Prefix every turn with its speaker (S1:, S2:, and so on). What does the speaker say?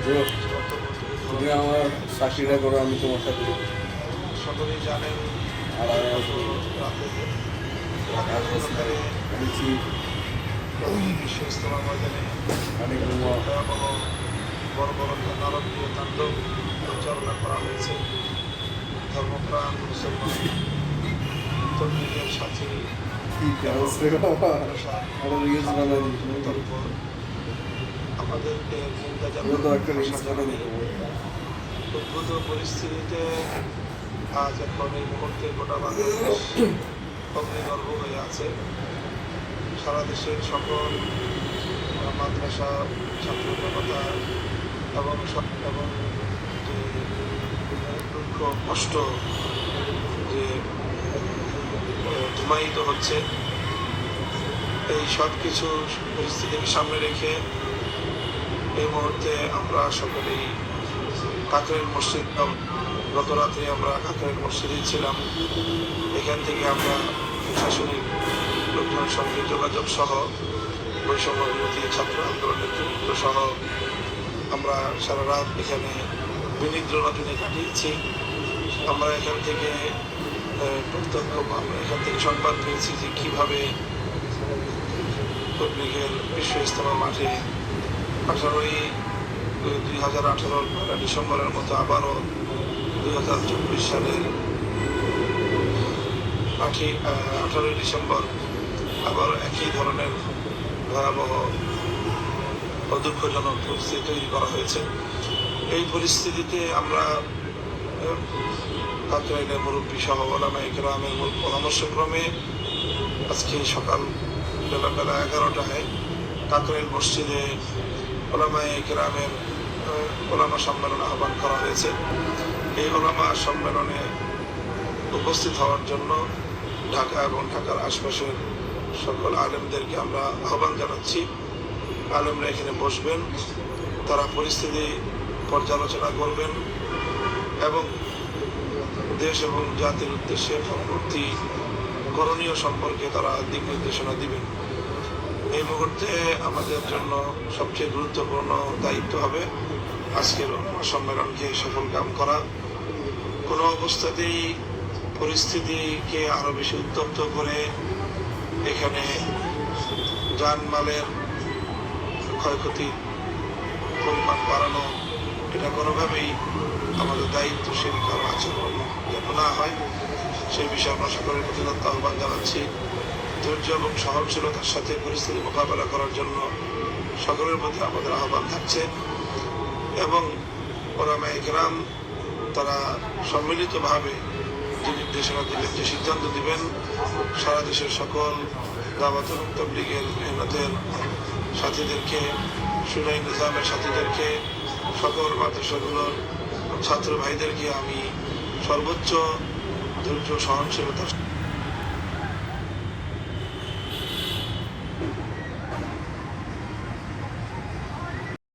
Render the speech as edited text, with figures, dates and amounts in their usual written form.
S1: তুমি আমার চাকরিটা করো, আমি তোমার সাথে
S2: সকলেই জানেন বিশ্ব ইজতেমা ময়দানে বড় বড় নারকীয় তাণ্ডব পরিচালনা করা হয়েছে। ধর্মপ্রাণ মুসলমান তবলিগের সাথে আমাদেরকে উদ্ভূত পরিস্থিতিতে আজ এখন এই মুহূর্তে গোটা বাংলাদেশ অগ্নিগর্ভ হয়ে আছে। সারা দেশের সকল মাদ্রাসা ছাত্র জনতা এবং যে দুঃখ কষ্ট যে ধুমায়িত হচ্ছে, এই সব কিছু পরিস্থিতিকে সামনে রেখে এই মুহূর্তে আমরা সকলেই কাকরাইল মসজিদ, গত রাত্রে আমরা কাকরাইল মসজিদে ছিলাম। এখান থেকে আমরা প্রশাসনিক লোকজনের সঙ্গে যোগাযোগ সহ বৈষম্য বিরোধী ছাত্র আন্দোলনের নেতৃত্ব সহ আমরা সারা রাত এখানে বিনিদ্রতা দিনে কাটিয়েছি। আমরা এখান থেকে এখান থেকে সংবাদ পেয়েছি যে কীভাবে তবলিগের বিশ্ব ইজতেমা মাঠে 2018 ডিসেম্বরের মতো আবারও 2024 সালের 18 ডিসেম্বর আবার একই ধরনের ভয়াবহ ও দুঃখজনক পরিস্থিতি তৈরি করা হয়েছে। এই পরিস্থিতিতে আমরা কাকরাইলের মুরব্বী সহ ওলামায়ে কেরামের পরামর্শক্রমে আজকে সকাল বেলা 11টায় কাকরাইল মসজিদে ওলামায়ে কেরামের ওলামা সম্মেলন আহ্বান করা হয়েছে। এই ওলামা সম্মেলনে উপস্থিত হওয়ার জন্য ঢাকা এবং ঢাকার আশপাশের সকল আলেমদেরকে আমরা আহ্বান জানাচ্ছি। আলেমরা এখানে বসবেন, তারা পরিস্থিতি পর্যালোচনা করবেন এবং দেশ এবং জাতির উদ্দেশ্যে পরবর্তী করণীয় সম্পর্কে তারা দিক নির্দেশনা দিবেন। এই মুহূর্তে আমাদের জন্য সবচেয়ে গুরুত্বপূর্ণ দায়িত্ব হবে আজকের সম্মেলনকে সফল কাম করা। কোনো অবস্থাতেই পরিস্থিতিকে আরো বেশি উত্তপ্ত করে এখানে জানমালের ক্ষয়ক্ষতির পরিমাণ বাড়ানো, এটা কোনোভাবেই আমাদের দায়িত্বশীল কারো আচরণ যেন না হয়, সেই বিষয়ে আমরা সকলের প্রতি আহ্বান জানাচ্ছি। ধৈর্য এবং সহনশীলতার সাথে পরিস্থিতি মোকাবেলা করার জন্য সকলের প্রতি আমাদের আহ্বান থাকছে এবং ওলামায়ে কেরাম তারা সম্মিলিতভাবে যে নির্দেশনা দিবেন, যে সিদ্ধান্ত দিবেন, সারা দেশের সকল দাওয়াত এবং তাবলীগের মেহনতের সাথীদেরকে, শুনাই নিজামের সাথীদেরকে, সকল মাদ্রাসাগুলোর ছাত্র ভাইদেরকে আমি সর্বোচ্চ ধৈর্য সহনশীলতার